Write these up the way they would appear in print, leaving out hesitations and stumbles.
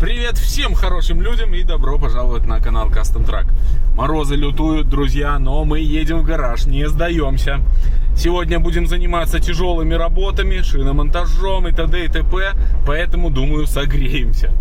Привет всем хорошим людям и добро пожаловать на канал Custom Truck. Морозы лютуют, друзья, но мы едем в гараж, не сдаемся. Сегодня будем заниматься тяжелыми работами, шиномонтажом и т.д. и т.п. Поэтому, думаю, согреемся.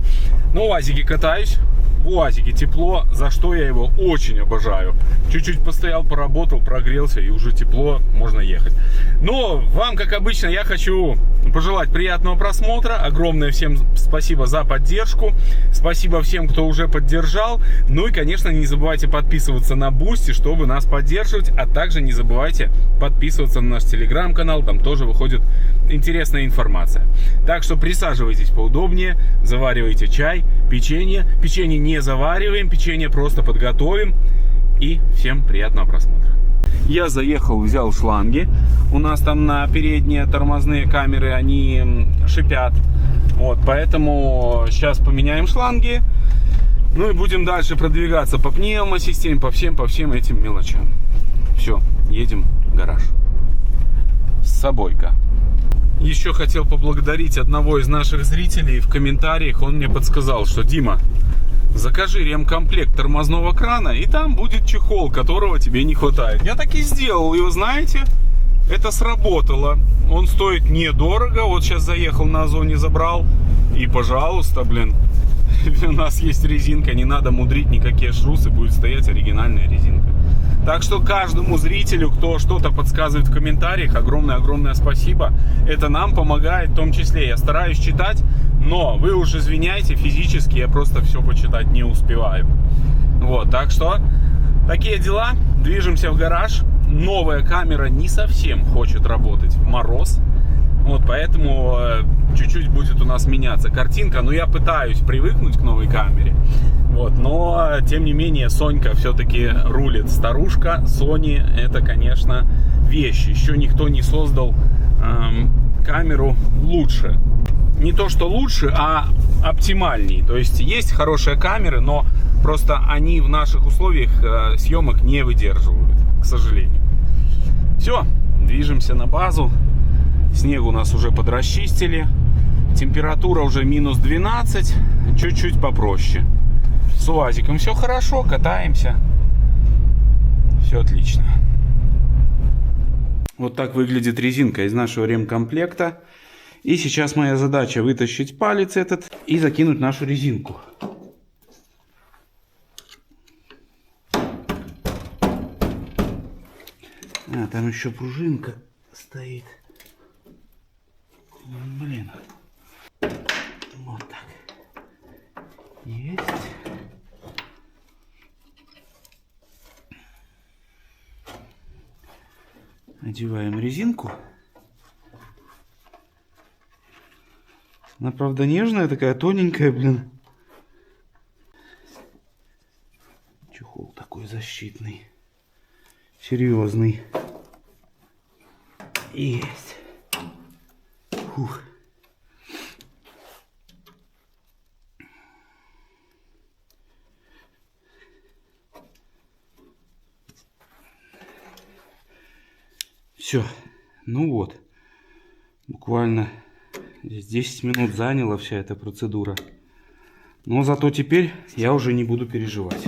На УАЗике катаюсь. В УАЗике тепло, за что я его очень обожаю. Чуть-чуть постоял, поработал, прогрелся и уже тепло, можно ехать. Но вам, как обычно, я хочу пожелать приятного просмотра. Огромное всем спасибо за поддержку. Спасибо всем, кто уже поддержал. Ну и, конечно, не забывайте подписываться на Boosty, чтобы нас поддерживать. А также не забывайте подписываться на наш телеграм-канал. Там тоже выходит интересная информация. Так что присаживайтесь поудобнее, заваривайте чай, печенье. Печенье не завариваем, печенье просто подготовим. И всем приятного просмотра. Я заехал, взял шланги. У нас там на передние тормозные камеры они шипят. Вот, поэтому сейчас поменяем шланги. Ну и будем дальше продвигаться по пневмосистеме, по всем этим мелочам. Все, едем в гараж. С собой-ка. Еще хотел поблагодарить одного из наших зрителей в комментариях. Он мне подсказал, что: Дима, закажи ремкомплект тормозного крана, и там будет чехол, которого тебе не хватает. Я так и сделал, и вы знаете, это сработало. Он стоит недорого. Вот сейчас заехал на Озоне, забрал, и пожалуйста, блин, у нас есть резинка, не надо мудрить никакие шрусы, будет стоять оригинальная резинка. Так что каждому зрителю, кто что-то подсказывает в комментариях, огромное спасибо. Это нам помогает в том числе. Я стараюсь читать, но вы уж извиняйте, физически я просто все почитать не успеваю. Вот, так что такие дела. Движемся в гараж. Новая камера не совсем хочет работать в мороз. Вот, поэтому чуть-чуть будет у нас меняться картинка. Но я пытаюсь привыкнуть к новой камере. Вот, но, тем не менее, Сонька все-таки рулит. Старушка Sony — это, конечно, вещь. Еще никто не создал камеру лучше. Не то, что лучше, а оптимальней. То есть, есть хорошие камеры, но просто они в наших условиях съемок не выдерживают, к сожалению. Все, движемся на базу. Снег у нас уже подрасчистили. Температура уже минус 12. Чуть-чуть попроще. С УАЗиком все хорошо, катаемся. Все отлично. Вот так выглядит резинка из нашего ремкомплекта. И сейчас моя задача вытащить палец этот и закинуть нашу резинку. А, там еще пружинка стоит. Блин. Вот так. Есть. Одеваем резинку. Она, правда, нежная, такая тоненькая, блин. Чехол такой защитный. Серьезный. Есть. Фух. Все. Ну вот. Буквально 10 минут заняла вся эта процедура. Но зато теперь я уже не буду переживать.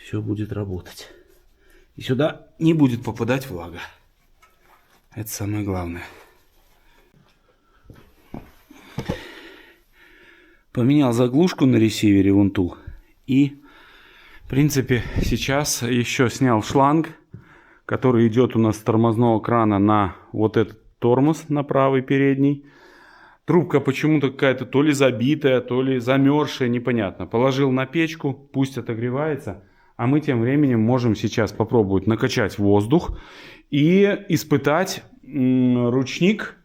Все будет работать. И сюда не будет попадать влага. Это самое главное. Поменял заглушку на ресивере вон ту. И, в принципе, сейчас еще снял шланг, который идет у нас с тормозного крана на вот этот тормоз, на правый передний. Трубка почему-то какая-то то ли забитая, то ли замерзшая, непонятно. Положил на печку, пусть отогревается. А мы тем временем можем сейчас попробовать накачать воздух и испытать ручник,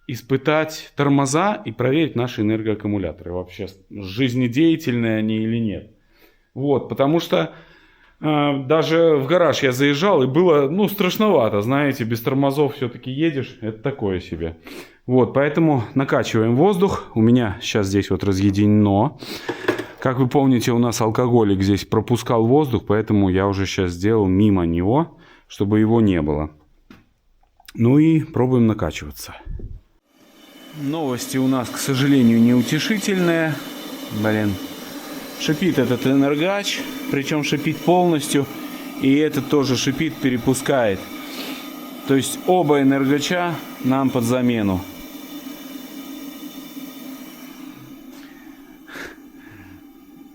испытать тормоза и проверить наши энергоаккумуляторы. Вообще, жизнедеятельные они или нет. Вот, потому что даже в гараж я заезжал, и было, ну, страшновато, знаете, без тормозов все-таки едешь, это такое себе. Вот, поэтому накачиваем воздух. У меня сейчас здесь вот разъединено. Как вы помните, у нас алкоголик здесь пропускал воздух, поэтому я уже сейчас сделал мимо него, чтобы его не было. Ну и пробуем накачиваться. Новости у нас, к сожалению, неутешительные. Блин. Шипит этот энергач, причем шипит полностью. И этот тоже шипит, перепускает. То есть оба энергача нам под замену.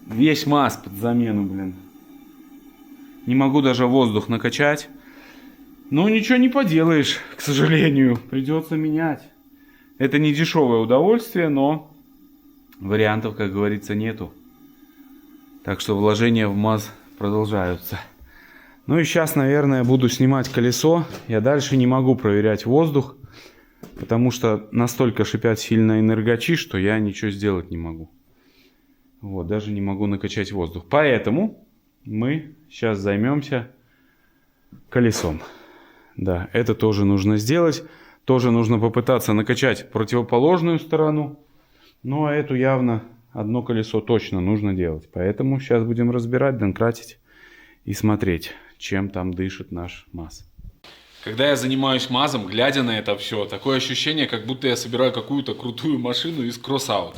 Весь МАЗ под замену, блин. Не могу даже воздух накачать. Но ничего не поделаешь, к сожалению. Придется менять. Это не дешевое удовольствие, но вариантов, как говорится, нету. Так что вложения в МАЗ продолжаются. Ну и сейчас, наверное, буду снимать колесо. Я дальше не могу проверять воздух, потому что настолько шипят сильно энергачи, что я ничего сделать не могу. Вот, даже не могу накачать воздух. Поэтому мы сейчас займемся колесом. Да, это тоже нужно сделать. Тоже нужно попытаться накачать противоположную сторону. Ну а эту явно одно колесо точно нужно делать. Поэтому сейчас будем разбирать, донкратить и смотреть, чем там дышит наш МАЗ. Когда я занимаюсь МАЗом, глядя на это все, такое ощущение, как будто я собираю какую-то крутую машину из Crossout.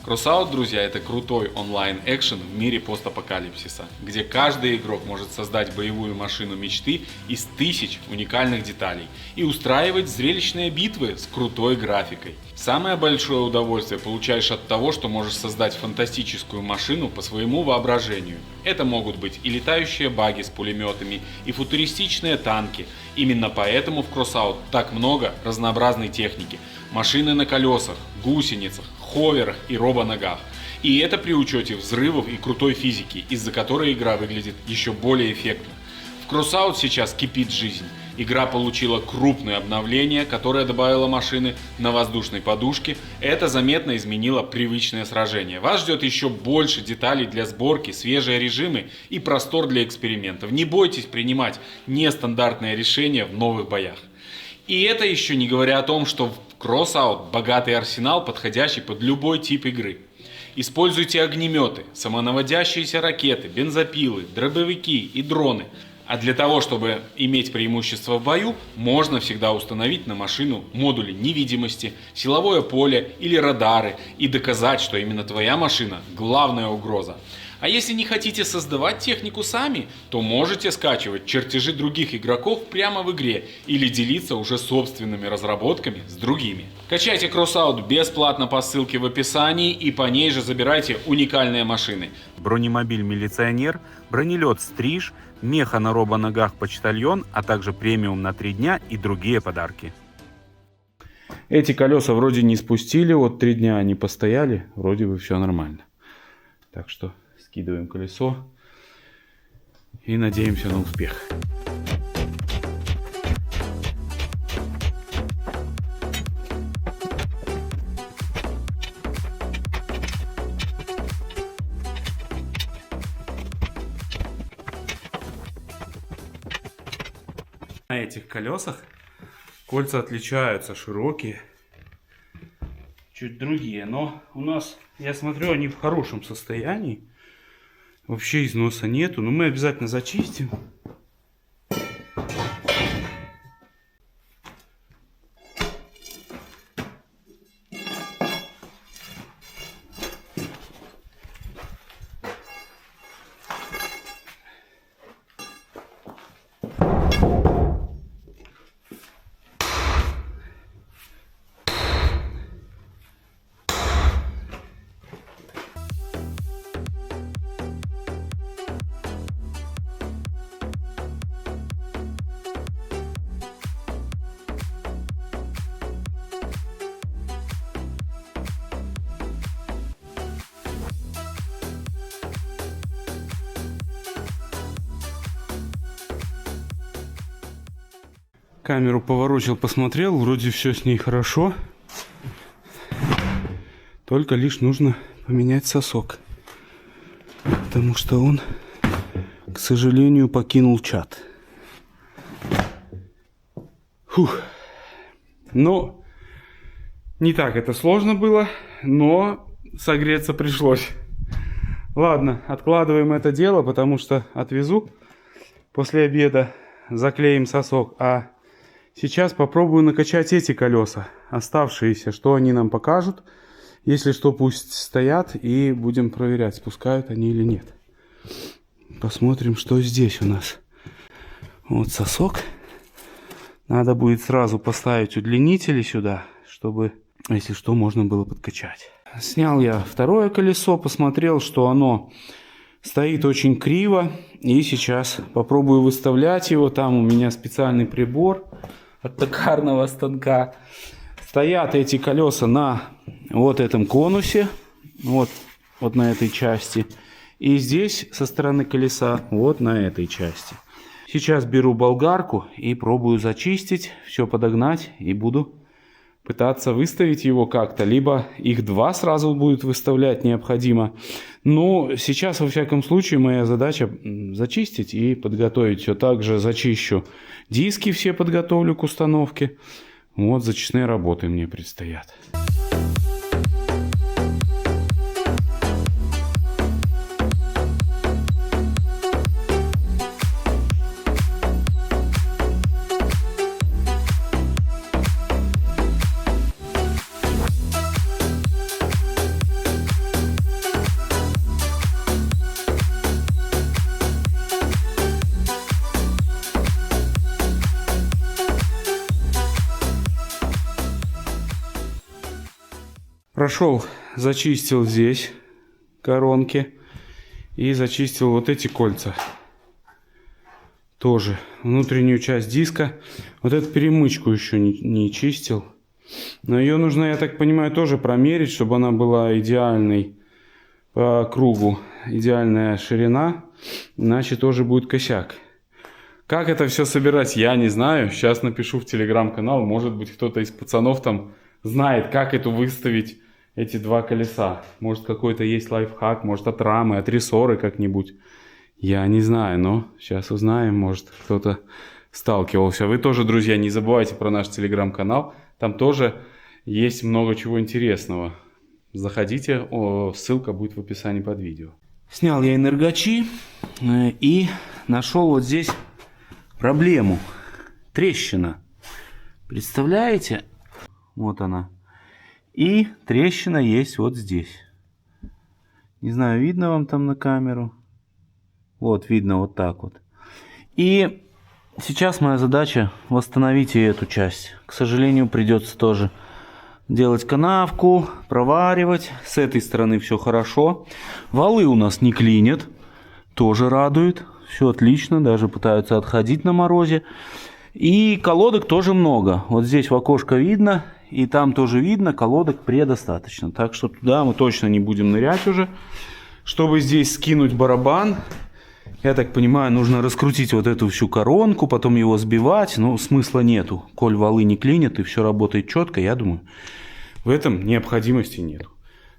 Crossout, друзья, это крутой онлайн-экшен в мире постапокалипсиса, где каждый игрок может создать боевую машину мечты из тысяч уникальных деталей и устраивать зрелищные битвы с крутой графикой. Самое большое удовольствие получаешь от того, что можешь создать фантастическую машину по своему воображению. Это могут быть и летающие баги с пулеметами, и футуристичные танки. Именно поэтому в Crossout так много разнообразной техники. Машины на колесах, гусеницах, ховерах и робоногах. И это при учете взрывов и крутой физики, из-за которой игра выглядит еще более эффектно. В Crossout сейчас кипит жизнь. Игра получила крупное обновление, которое добавило машины на воздушной подушке. Это заметно изменило привычное сражение. Вас ждет еще больше деталей для сборки, свежие режимы и простор для экспериментов. Не бойтесь принимать нестандартные решения в новых боях. И это еще не говоря о том, что в Crossout богатый арсенал, подходящий под любой тип игры. Используйте огнеметы, самонаводящиеся ракеты, бензопилы, дробовики и дроны. А для того, чтобы иметь преимущество в бою, можно всегда установить на машину модули невидимости, силовое поле или радары и доказать, что именно твоя машина – главная угроза. А если не хотите создавать технику сами, то можете скачивать чертежи других игроков прямо в игре или делиться уже собственными разработками с другими. Качайте Crossout бесплатно по ссылке в описании и по ней же забирайте уникальные машины. Бронемобиль «Милиционер», бронелет «Стриж», меха на робоногах «Почтальон», а также премиум на 3 дня и другие подарки. Эти колеса вроде не спустили, вот 3 дня они постояли, вроде бы все нормально. Так что скидываем колесо и надеемся на успех. На этих колесах кольца отличаются, широкие, чуть другие, но у нас, я смотрю, они в хорошем состоянии. Вообще износа нету, но мы обязательно зачистим. Камеру поворочил, посмотрел, вроде все с ней хорошо. Только лишь нужно поменять сосок. Потому что он, к сожалению, покинул чат. Фух. Ну, не так это сложно было, но согреться пришлось. Ладно, откладываем это дело, потому что отвезу после обеда, заклеим сосок. А сейчас попробую накачать эти колеса, оставшиеся, что они нам покажут. Если что, пусть стоят и будем проверять, спускают они или нет. Посмотрим, что здесь у нас. Вот сосок. Надо будет сразу поставить удлинители сюда, чтобы, если что, можно было подкачать. Снял я второе колесо, посмотрел, что оно стоит очень криво. И сейчас попробую выставлять его. Там у меня специальный прибор от токарного станка. Стоят эти колеса на вот этом конусе. Вот на этой части. И здесь со стороны колеса вот на этой части. Сейчас беру болгарку и пробую зачистить, все подогнать и буду пытаться выставить его как-то. Либо их два сразу будет выставлять необходимо. Но сейчас, во всяком случае, моя задача зачистить и подготовить все. Также зачищу диски, все подготовлю к установке. Вот зачистные работы мне предстоят. Прошел, зачистил здесь коронки и зачистил вот эти кольца. Тоже внутреннюю часть диска. Вот эту перемычку еще не чистил. Но ее нужно, я так понимаю, тоже промерить, чтобы она была идеальной по кругу. Идеальная ширина. Иначе тоже будет косяк. Как это все собирать, я не знаю. Сейчас напишу в телеграм-канал. Может быть, кто-то из пацанов там знает, как это выставить. Эти два колеса. Может, какой-то есть лайфхак, может, от рамы, от рессоры как-нибудь. Я не знаю, но сейчас узнаем. Может, кто-то сталкивался. Вы тоже, друзья, не забывайте про наш телеграм-канал. Там тоже есть много чего интересного. Заходите, ссылка будет в описании под видео. Снял я энергачи и нашел вот здесь проблему. Трещина. Представляете? Вот она. И трещина есть вот здесь. Не знаю, видно вам там на камеру. Вот, видно вот так вот. И сейчас моя задача восстановить и эту часть. К сожалению, придется тоже делать канавку, проваривать. С этой стороны все хорошо. Валы у нас не клинят. Тоже радует. Все отлично, даже пытаются отходить на морозе. И колодок тоже много. Вот здесь в окошко видно. И там тоже видно, колодок предостаточно. Так что туда мы точно не будем нырять уже. Чтобы здесь скинуть барабан, я так понимаю, нужно раскрутить вот эту всю коронку, потом его сбивать. Но смысла нету. Коль валы не клинят и все работает четко, я думаю, в этом необходимости нету.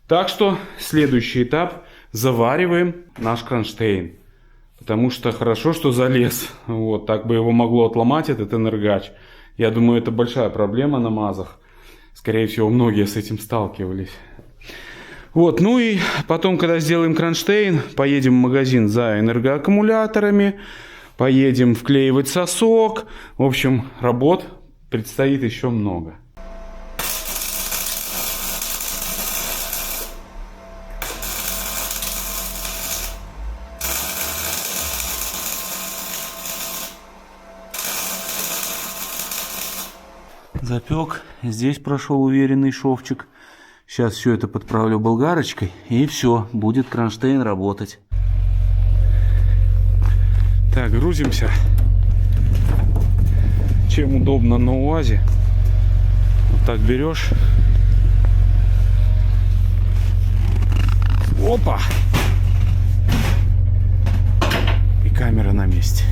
Так что следующий этап. Завариваем наш кронштейн. Потому что хорошо, что залез. Вот, так бы его могло отломать этот энергач. Я думаю, это большая проблема на МАЗах. Скорее всего, многие с этим сталкивались. Вот, ну и потом, когда сделаем кронштейн, поедем в магазин за энергоаккумуляторами, поедем вклеивать сосок. В общем, работ предстоит еще много. Запек. Здесь прошел уверенный шовчик. Сейчас все это подправлю болгарочкой. И все, будет кронштейн работать. Так, грузимся. Чем удобно на УАЗе. Вот так берешь. Опа! И камера на месте.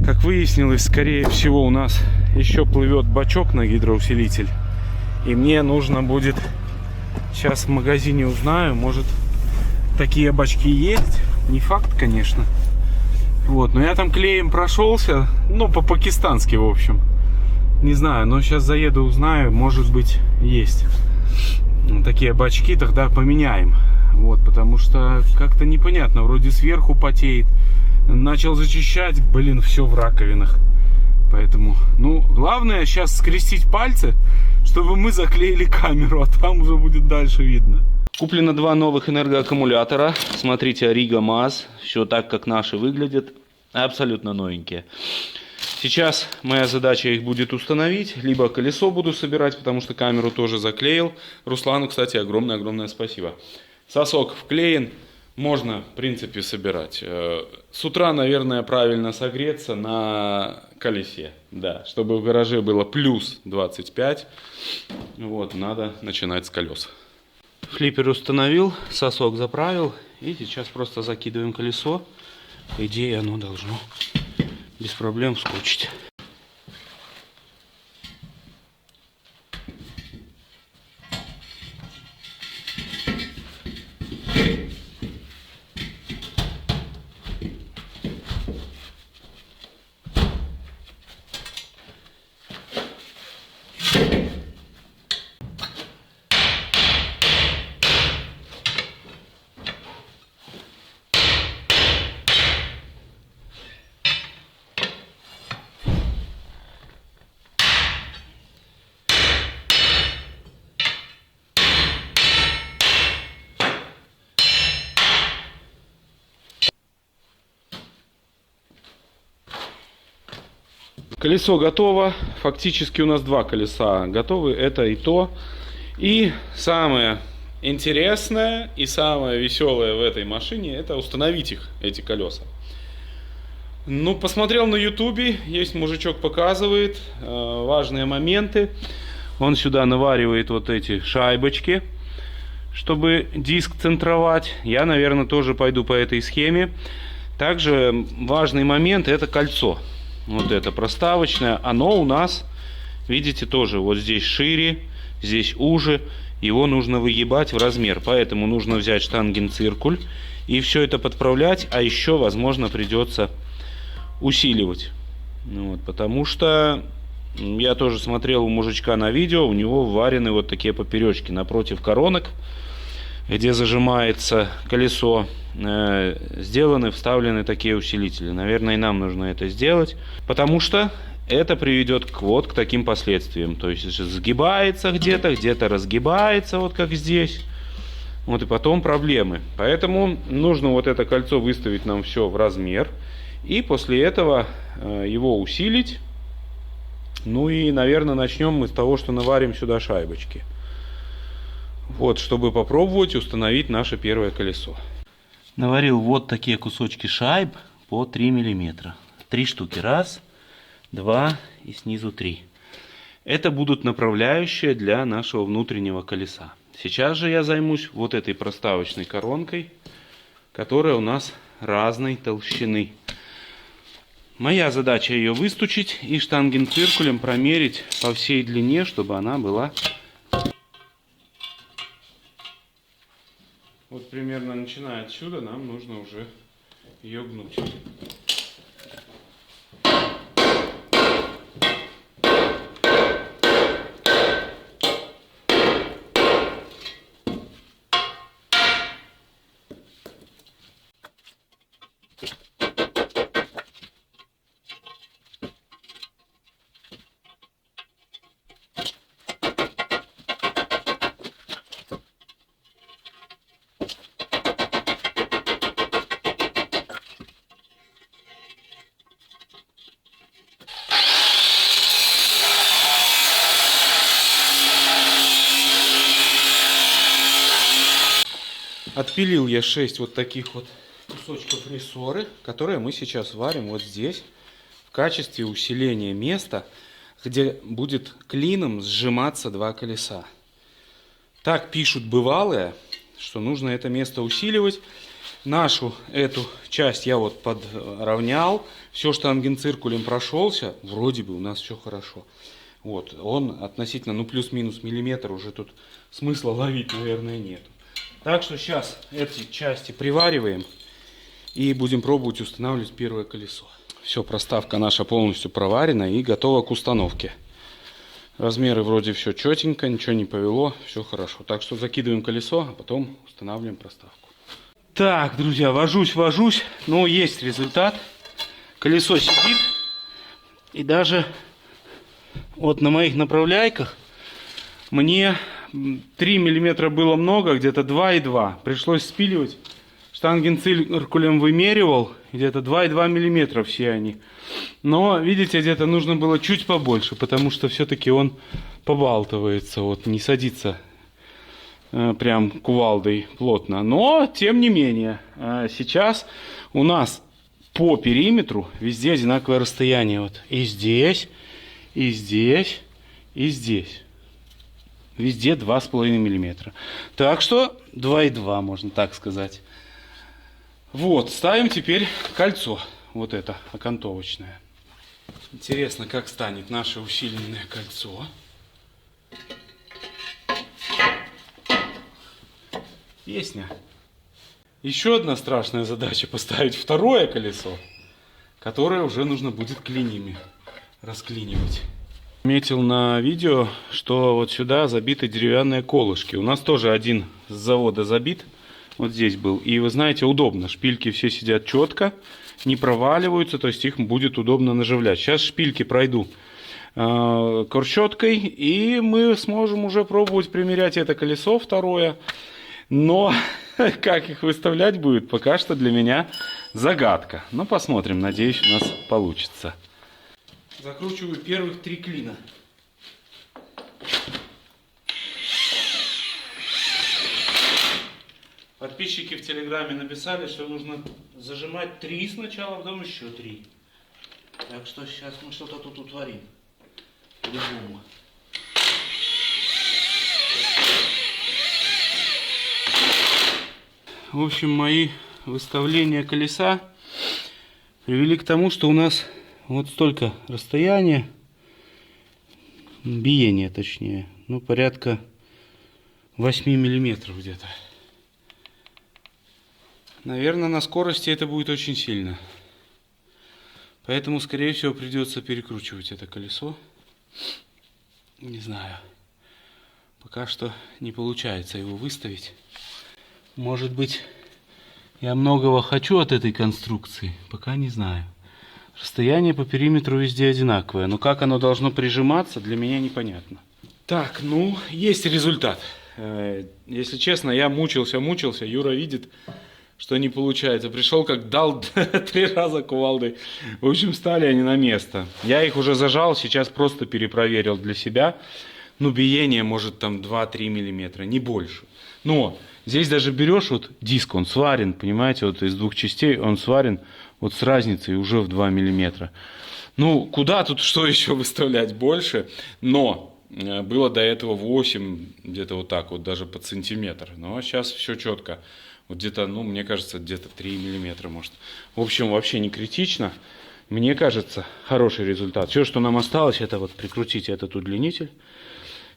Как выяснилось, скорее всего, у нас еще плывет бачок на гидроусилитель. И мне нужно будет... Сейчас в магазине узнаю. Может, такие бачки есть. Не факт, конечно. Вот, но я там клеем прошелся. Ну, по-пакистански, в общем. Не знаю, но сейчас заеду, узнаю. Может быть, есть такие бачки. Тогда поменяем. Вот, потому что как-то непонятно. Вроде сверху потеет. Начал зачищать. Блин, все в раковинах. Поэтому, ну, главное сейчас скрестить пальцы, чтобы мы заклеили камеру, а там уже будет дальше видно. Куплено 2 новых энергоаккумулятора. Смотрите, Origo MAZ. Все так, как наши выглядят. Абсолютно новенькие. Сейчас моя задача их будет установить. Либо колесо буду собирать, потому что камеру тоже заклеил. Руслану, кстати, огромное спасибо. Сосок вклеен. Можно, в принципе, собирать. С утра, наверное, правильно согреться на колесе. Да, чтобы в гараже было плюс 25. Вот, надо начинать с колес. Флиппер установил, сосок заправил. И сейчас просто закидываем колесо. По идее, оно должно без проблем вскочить. Колесо готово. Фактически у нас 2 колеса готовы. Это и то. И самое интересное и самое веселое в этой машине — это установить их, эти колеса. Ну, посмотрел на ютубе. Есть мужичок, показывает важные моменты. Он сюда наваривает вот эти шайбочки, чтобы диск центровать. Я, наверное, тоже пойду по этой схеме. Также важный момент — это кольцо. Вот это проставочное, оно у нас, видите, тоже вот здесь шире, здесь уже. Его нужно выгибать в размер, поэтому нужно взять штангенциркуль и все это подправлять, а еще, возможно, придется усиливать. Вот, потому что я тоже смотрел у мужичка на видео, у него варены вот такие поперечки напротив коронок, где зажимается колесо. Сделаны, вставлены такие усилители. Наверное, и нам нужно это сделать, потому что это приведет к таким последствиям. То есть сгибается где-то разгибается, вот как здесь. Вот и потом проблемы. Поэтому нужно вот это кольцо выставить нам все в размер. И после этого его усилить. Ну и, наверное, начнем мы с того, что наварим сюда шайбочки. Вот, чтобы попробовать установить наше первое колесо. Наварил вот такие кусочки шайб по 3 мм. 3 штуки. 1, 2 и снизу 3. Это будут направляющие для нашего внутреннего колеса. Сейчас же я займусь вот этой проставочной коронкой, которая у нас разной толщины. Моя задача ее выстучить и штангенциркулем промерить по всей длине, чтобы она была... Вот примерно начиная отсюда, нам нужно уже ее гнуть. Отпилил я 6 вот таких вот кусочков рессоры, которые мы сейчас варим вот здесь в качестве усиления места, где будет клином сжиматься 2 колеса. Так пишут бывалые, что нужно это место усиливать. Нашу эту часть я вот подровнял, все штангенциркулем прошелся, вроде бы у нас все хорошо. Вот, он относительно, ну плюс-минус миллиметр, уже тут смысла ловить, наверное, нет. Так что сейчас эти части привариваем и будем пробовать устанавливать первое колесо. Все, проставка наша полностью проварена и готова к установке. Размеры вроде все четенько, ничего не повело, все хорошо. Так что закидываем колесо, а потом устанавливаем проставку. Так, друзья, вожусь, но есть результат. Колесо сидит, и даже вот на моих направляйках Мне 3 мм было много, где-то 2,2. Пришлось спиливать. Штангенциркулем вымеривал, где-то 2,2 мм все они. Но, видите, где-то нужно было чуть побольше, потому что все-таки он побалтывается, вот, не садится прям кувалдой плотно. Но, тем не менее, сейчас у нас по периметру везде одинаковое расстояние. Вот и здесь, и здесь, и здесь. Везде 2,5 мм. Так что 2,2, можно так сказать. Вот, ставим теперь кольцо. Вот это, окантовочное. Интересно, как станет наше усиленное кольцо. Песня. Еще одна страшная задача — поставить второе колесо, которое уже нужно будет клинями расклинивать. Заметил на видео, что вот сюда забиты деревянные колышки. У нас тоже один с завода забит. Вот здесь был. И вы знаете, удобно. Шпильки все сидят четко, не проваливаются, то есть их будет удобно наживлять. Сейчас шпильки пройду корщеткой, и мы сможем уже пробовать примерять это колесо второе. Но как их выставлять будет, пока что для меня загадка. Но посмотрим, надеюсь, у нас получится. Закручиваю первых 3 клина. Подписчики в Телеграме написали, что нужно зажимать 3 сначала, потом еще 3. Так что сейчас мы что-то тут утворим. По-любому. В общем, мои выставления колеса привели к тому, что у нас вот столько расстояния, биения точнее, ну порядка 8 миллиметров где-то. Наверное, на скорости это будет очень сильно. Поэтому, скорее всего, придется перекручивать это колесо. Не знаю. Пока что не получается его выставить. Может быть, я многого хочу от этой конструкции. Пока не знаю. Расстояние по периметру везде одинаковое. Но как оно должно прижиматься, для меня непонятно. Так, ну, есть результат. Если честно, я мучился. Юра видит, что не получается. Пришел, как дал 3 раза кувалдой. В общем, стали они на место. Я их уже зажал, сейчас просто перепроверил для себя. Ну, биение может там 2-3 миллиметра, не больше. Но здесь даже берешь вот диск, он сварен, понимаете, вот из 2 частей он сварен вот с разницей уже в 2 миллиметра. Ну, куда тут что еще выставлять больше? Но было до этого 8, где-то вот так вот, даже под сантиметр. Но сейчас все четко. Вот где-то, ну, мне кажется, где-то 3 миллиметра может. В общем, вообще не критично. Мне кажется, хороший результат. Все, что нам осталось, это вот прикрутить этот удлинитель.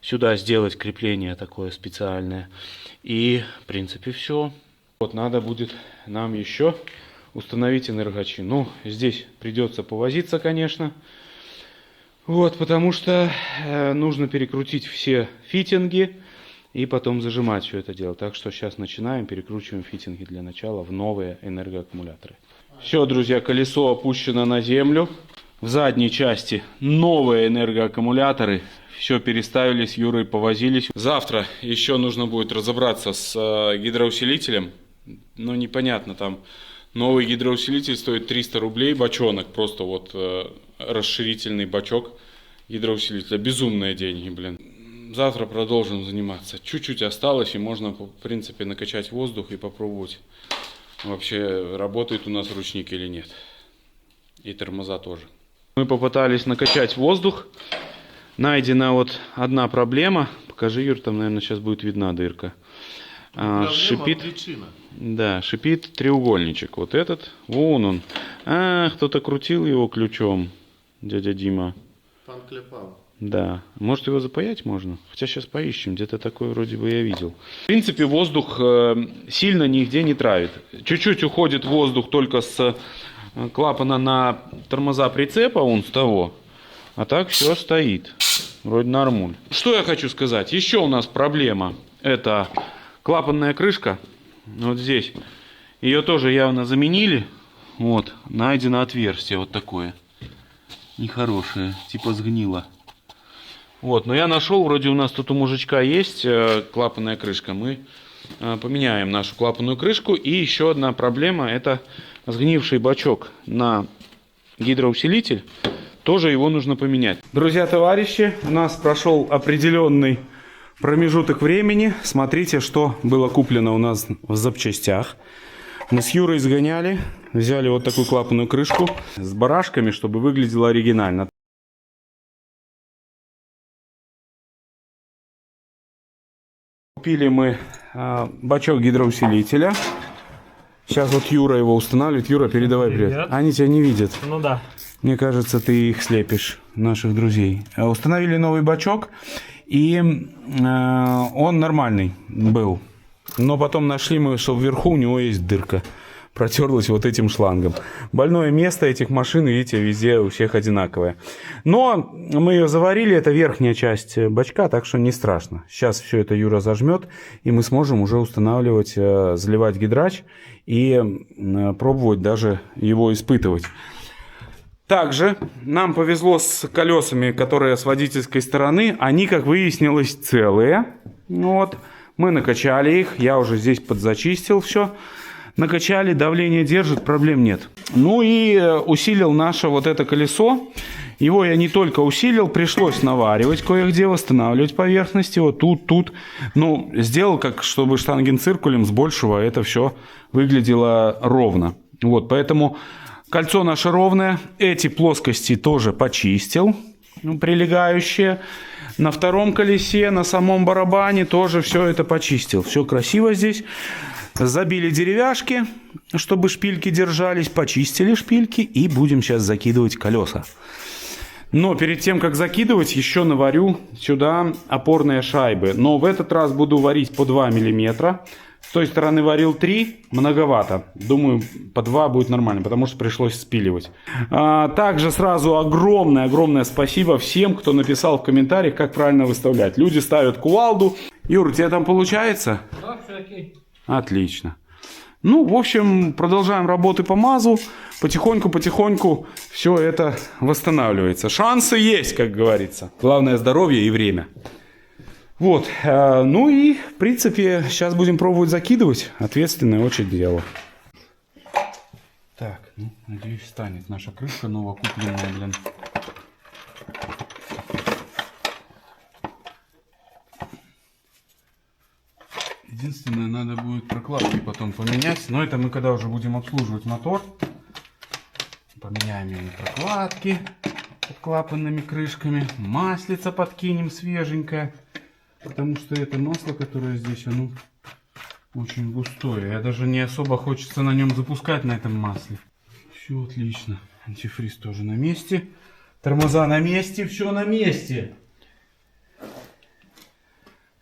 Сюда сделать крепление такое специальное. И, в принципе, все. Вот надо будет нам еще установить энергочин. Ну, здесь придется повозиться, конечно. Вот, потому что нужно перекрутить все фитинги. И потом зажимать все это дело. Так что сейчас начинаем, перекручиваем фитинги для начала в новые энергоаккумуляторы. Все, друзья, колесо опущено на землю. В задней части новые энергоаккумуляторы. Все переставили, с Юрой повозились. Завтра еще нужно будет разобраться с гидроусилителем. Ну, непонятно, там новый гидроусилитель стоит 300 рублей, бачонок. Просто вот расширительный бачок гидроусилителя. Безумные деньги, блин. Завтра продолжим заниматься. Чуть-чуть осталось, и можно, в принципе, накачать воздух и попробовать, вообще работает у нас ручник или нет. И тормоза тоже. Мы попытались накачать воздух. Найдена вот одна проблема. Покажи, Юр, там, наверное, сейчас будет видна дырка. Шипит. Да, шипит треугольничек. Вот этот. Вон он. Кто-то крутил его ключом. Дядя Дима. Клепал. Да, может его запаять можно? Хотя сейчас поищем, где-то такое вроде бы я видел. В принципе, воздух сильно нигде не травит. Чуть-чуть уходит воздух только с клапана на тормоза прицепа, он с того. А так все стоит. Вроде нормуль. Что я хочу сказать? Еще у нас проблема. Это клапанная крышка. Вот здесь. Ее тоже явно заменили. Вот, найдено отверстие вот такое. Нехорошее, типа сгнило. Вот, но я нашел, вроде у нас тут у мужичка есть клапанная крышка. Мы поменяем нашу клапанную крышку. И еще одна проблема — это сгнивший бачок на гидроусилитель. Тоже его нужно поменять. Друзья, товарищи, у нас прошел определенный промежуток времени. Смотрите, что было куплено у нас в запчастях. Мы с Юрой сгоняли, взяли вот такую клапанную крышку с барашками, чтобы выглядело оригинально. Купили мы бачок гидроусилителя. Сейчас вот Юра его устанавливает. Юра, передавай привет. Они тебя не видят. Ну да. Мне кажется, ты их слепишь, наших друзей. Установили новый бачок, и он нормальный был. Но потом нашли мы, что вверху у него есть дырка. Протерлась вот этим шлангом. Больное место этих машин, видите, везде у всех одинаковое. Но мы ее заварили, это верхняя часть бачка, так что не страшно. Сейчас все это Юра зажмет, и мы сможем уже устанавливать, заливать гидрач и пробовать даже его испытывать. Также нам повезло с колесами, которые с водительской стороны. Они, как выяснилось, целые. Вот. Мы накачали их, я уже здесь подзачистил все. Накачали, давление держит, проблем нет. Ну и усилил наше вот это колесо. Его я не только усилил, пришлось наваривать кое-где, восстанавливать поверхности. Вот тут. Ну, сделал как, чтобы штангенциркулем с большего это все выглядело ровно. Вот, поэтому кольцо наше ровное. Эти плоскости тоже почистил, прилегающие. На втором колесе, на самом барабане тоже все это почистил. Все красиво здесь. Забили деревяшки, чтобы шпильки держались, почистили шпильки и будем сейчас закидывать колеса. Но перед тем, как закидывать, еще наварю сюда опорные шайбы. Но в этот раз буду варить по 2 мм. С той стороны варил 3, многовато. Думаю, по 2 будет нормально, потому что пришлось спиливать. Также сразу огромное спасибо всем, кто написал в комментариях, как правильно выставлять. Люди ставят кувалду. Юр, у тебя там получается? Да, все окей. Отлично. Ну, в общем, продолжаем работы по МАЗу. Потихоньку все это восстанавливается. Шансы есть, как говорится. Главное здоровье и время. Вот. Ну и, в принципе, сейчас будем пробовать закидывать. Ответственное очень дело. Так, ну, надеюсь, станет наша крышка новокупленная, блин. Единственное, надо будет прокладки потом поменять. Но это мы когда уже будем обслуживать мотор. Поменяем ему прокладки под клапанными крышками. Маслица подкинем свеженькое. Потому что это масло, которое здесь, оно очень густое. Я даже не особо хочется на нем запускать, на этом масле. Все отлично. Антифриз тоже на месте. Тормоза на месте. Все на месте.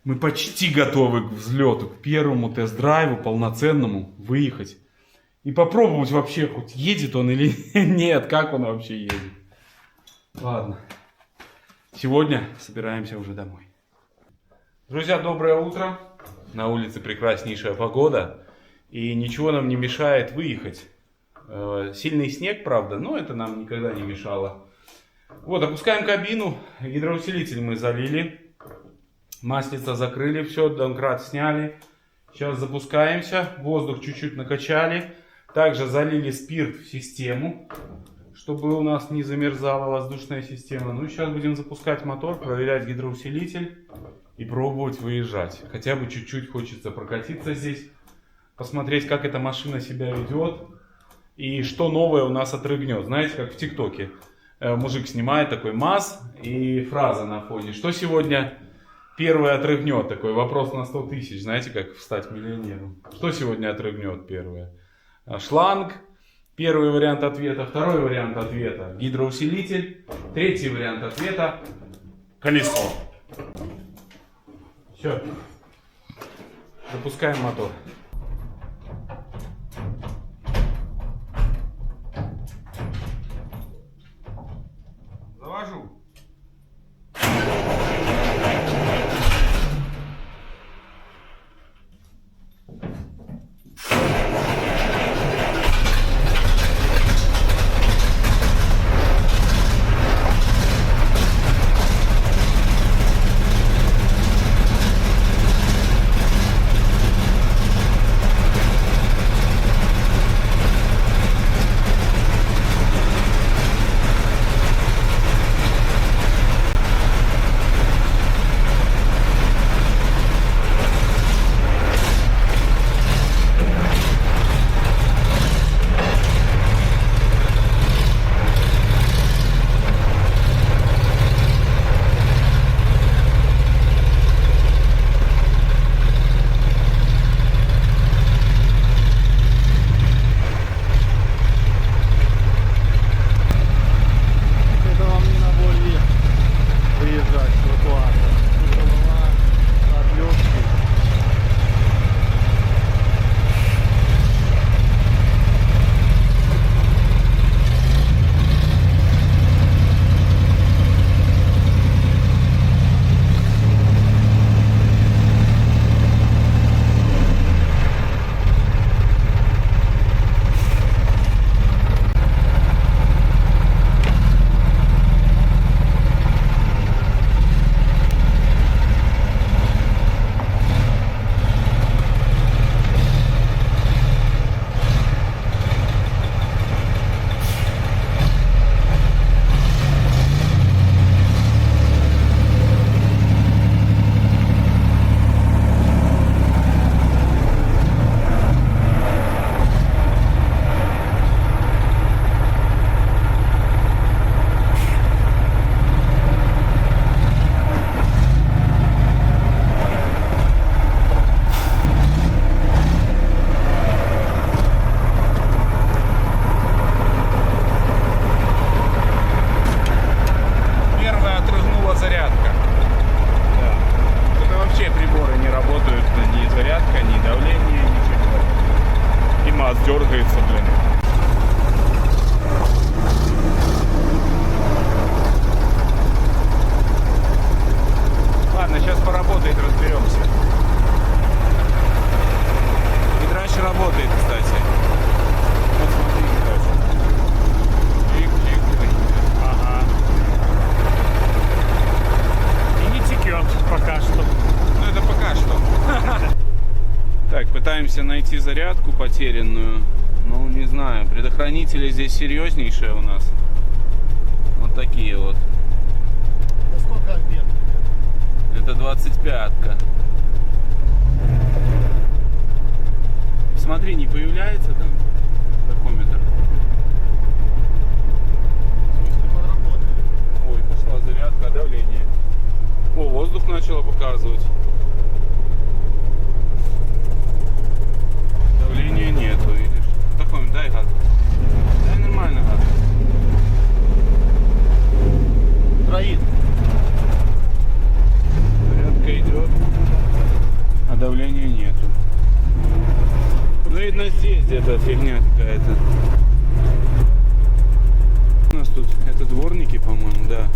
Мы почти готовы к взлету, к первому тест-драйву полноценному выехать. И попробовать вообще, хоть едет он или нет, как он вообще едет. Ладно. Сегодня собираемся уже домой. Друзья, доброе утро. На улице прекраснейшая погода. И ничего нам не мешает выехать. Сильный снег, правда, но это нам никогда не мешало. Вот, опускаем кабину. Гидроусилитель мы залили. Маслица закрыли, все, домкрат сняли. Сейчас запускаемся. Воздух чуть-чуть накачали. Также залили спирт в систему, чтобы у нас не замерзала воздушная система. Ну и сейчас будем запускать мотор, проверять гидроусилитель и пробовать выезжать. Хотя бы чуть-чуть хочется прокатиться здесь, посмотреть, как эта машина себя ведет и что новое у нас отрыгнет. Знаете, как в ТикТоке. Мужик снимает такой МАЗ и фраза на фоне. Что сегодня первое отрыгнет? Такой вопрос на 100 тысяч. Знаете, как стать миллионером? Что сегодня отрыгнет первое? Шланг. Первый вариант ответа. Второй вариант ответа. Гидроусилитель. Третий вариант ответа. Колесо. Все. Запускаем мотор. Завожу. дергается, блин. Ладно, сейчас поработает, разберемся. Мидраш работает, кстати. Вот смотри, кстати. Чик-чик. Ага. И не текет пока что. Ну это пока что. Так, пытаемся найти зарядку потерянную. Ну, не знаю, предохранители здесь серьезнейшие у нас. Вот такие вот. Это сколько ампер? Это 25-ка. Смотри, не появляется там тахометр? В смысле, подработали. Ой, пошла зарядка, давление. О, воздух начало показывать. Давления нету, видишь? Тахометр, дай газ. Дай нормально газ. Троит. Зарядка идет, а давления нету. Ну, видно, здесь где-то фигня какая-то. У нас тут это дворники, по-моему, да.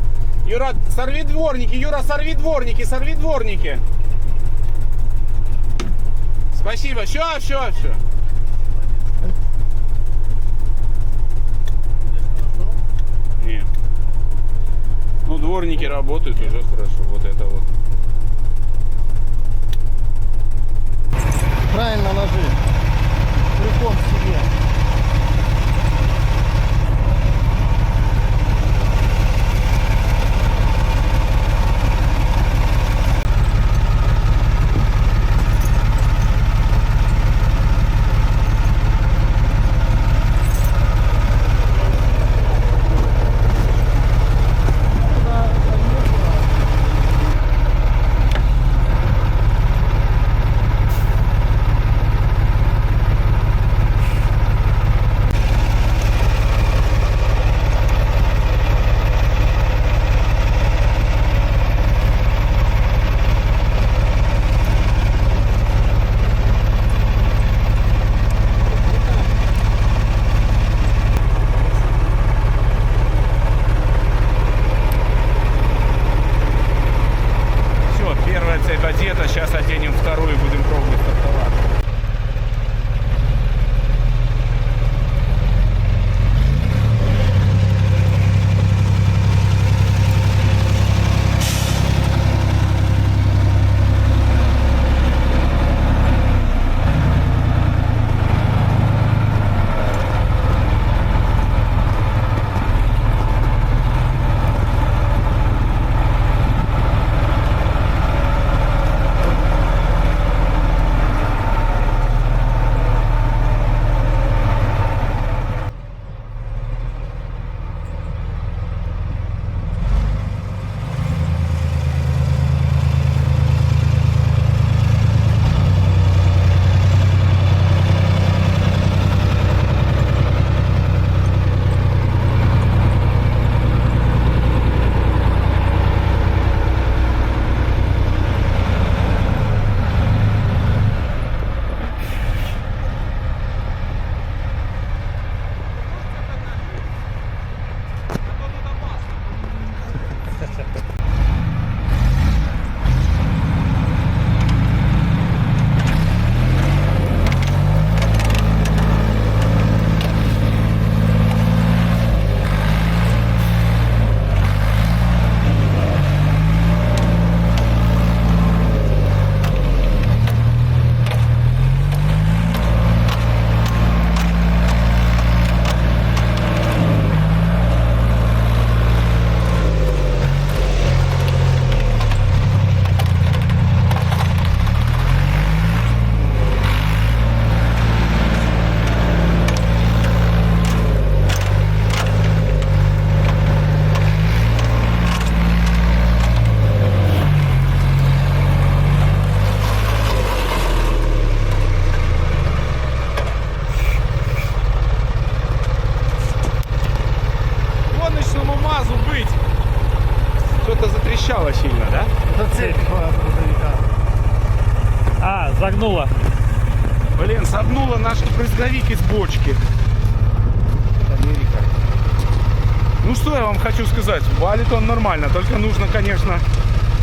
Юра, сорви дворники, Юра, сорви дворники, сорви дворники. Спасибо, все. Не. Ну, дворники работают уже хорошо, вот это вот. Правильно ложи. Приком к себе. цепь одета, сейчас оденем вторую и будем пробовать стартовать. Что-то затрещало сильно, да? Это цепь грузовика. А, загнула. Блин, согнула наш брызговик из бочки. Америка. Ну что я вам хочу сказать, валит он нормально, только нужно, конечно,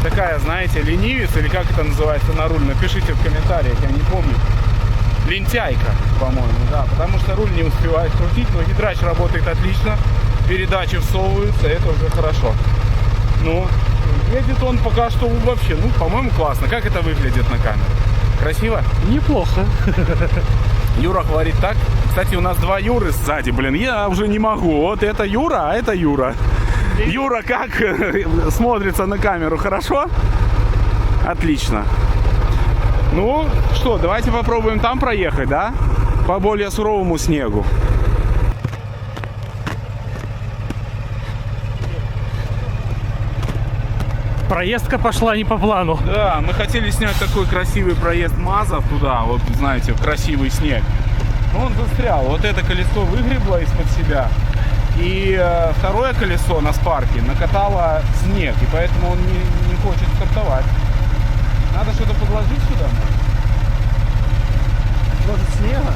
такая, знаете, ленивец, или как это называется на руль, напишите в комментариях, я не помню. Лентяйка, по-моему, да, потому что руль не успевает крутить, но гидрач работает отлично, передачи всовываются, это уже хорошо. Ну, едет он пока что вообще, ну, по-моему, классно. Как это выглядит на камеру? Красиво? Неплохо. Юра говорит так. Кстати, у нас два Юры сзади, блин, я уже не могу. Вот это Юра, а это Юра. Юра как смотрится на камеру? Хорошо? Отлично. Ну, что, давайте попробуем там проехать, да? По более суровому снегу. Проездка пошла не по плану. Да, мы хотели снять такой красивый проезд МАЗов туда, вот, знаете, в красивый снег. Но он застрял. Вот это колесо выгребло из-под себя. И второе колесо на спарке накатало снег. И поэтому он не хочет стартовать. Надо что-то подложить сюда. Может, снега?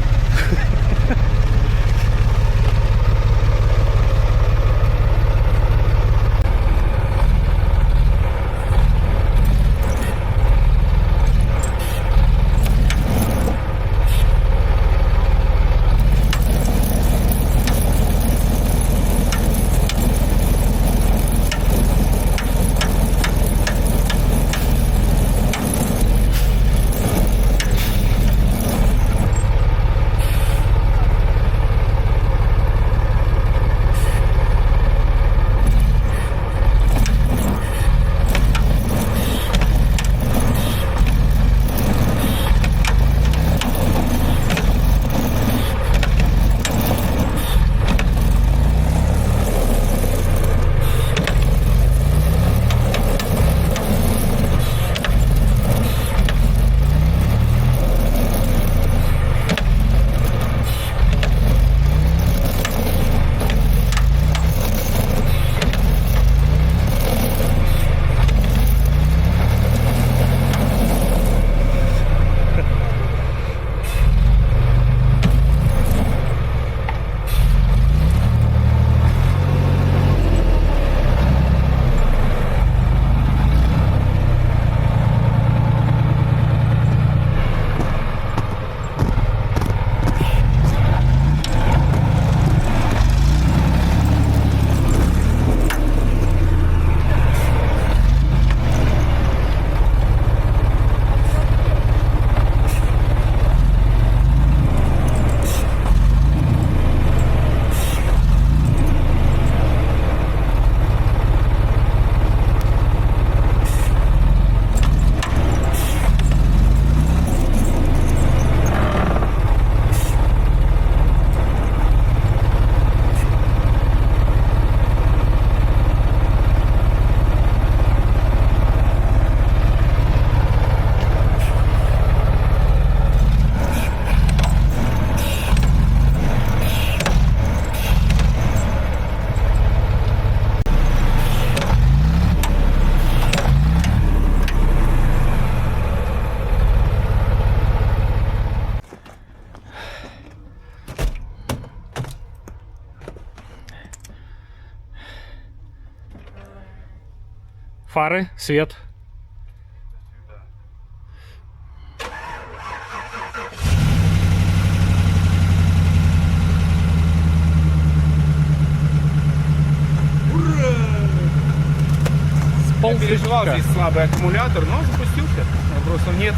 Фары, свет. Я переживал, здесь слабый аккумулятор, но запустился. Вопросов нет.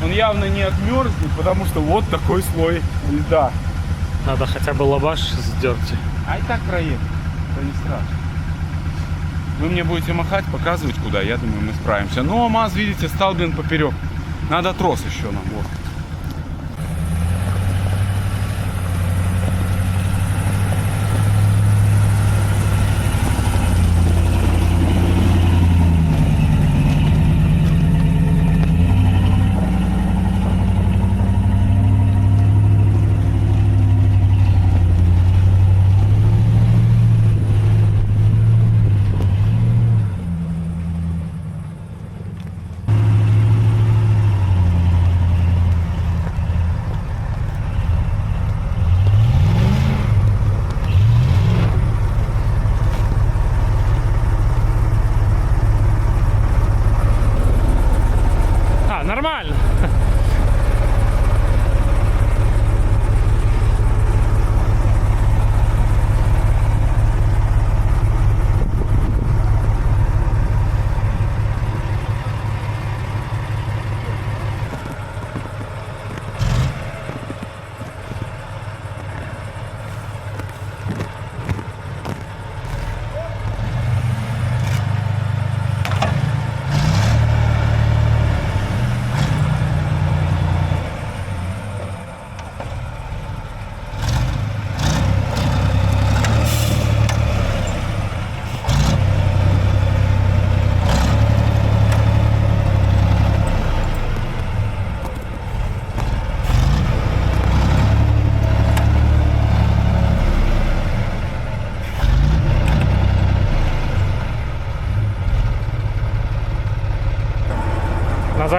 Он явно не отмерзнет, потому что вот такой слой льда. Надо хотя бы лабаш сдерти. А и так проедем. Это не страшно. Вы мне будете махать, показывать куда, я думаю, мы справимся. Но МАЗ, видите, стал, блин, поперек. Надо трос еще нам, вот.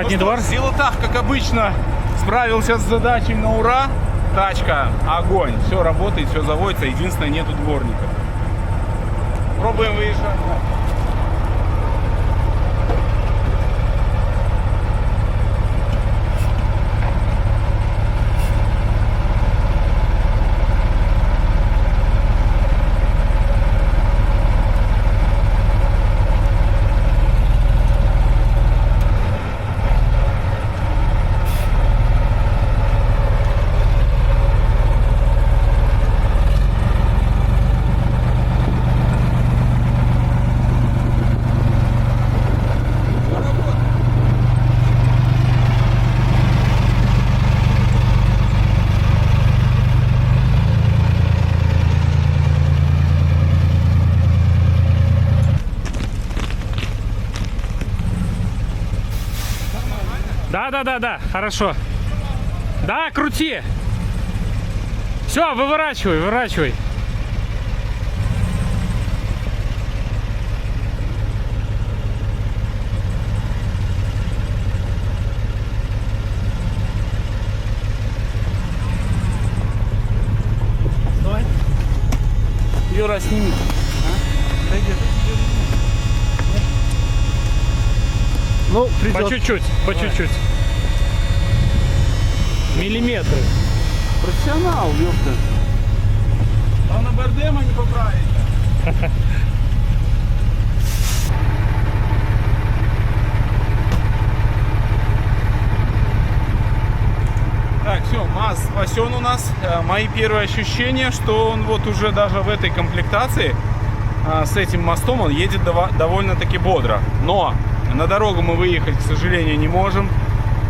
Задний двор? Силотах, как обычно, справился с задачей на ура. Тачка, огонь. Все работает, все заводится. Единственное, нету дворника. Пробуем выезжать. Да, хорошо. Да, крути. Все, выворачивай. Стой. Юра, сними. Ну, По чуть-чуть. Миллиметры. Профессионал, ёпта. А на Бардема не поправить. Так, все, МАЗ спасен у нас. Мои первые ощущения, что он вот уже даже в этой комплектации с этим мостом он едет довольно-таки бодро. Но на дорогу мы выехать, к сожалению, не можем.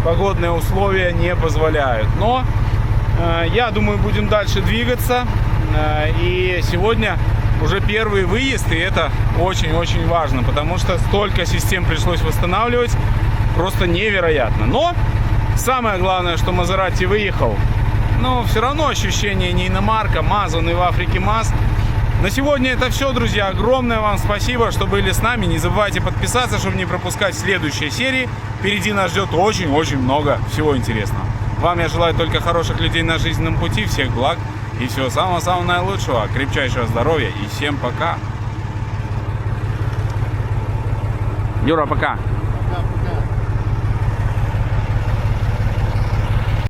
Погодные условия не позволяют. Но я думаю, будем дальше двигаться. И сегодня уже первый выезд, и это очень-очень важно, потому что столько систем пришлось восстанавливать, просто невероятно. Но самое главное, что Мазерати выехал. Но все равно ощущение не иномарка, МАЗ, он и в Африке МАЗ. На сегодня это все, друзья. Огромное вам спасибо, что были с нами. Не забывайте подписаться, чтобы не пропускать следующие серии. Впереди нас ждет очень-очень много всего интересного. Вам я желаю только хороших людей на жизненном пути, всех благ и всего самого-самого наилучшего, крепчайшего здоровья и всем пока. Юра, пока.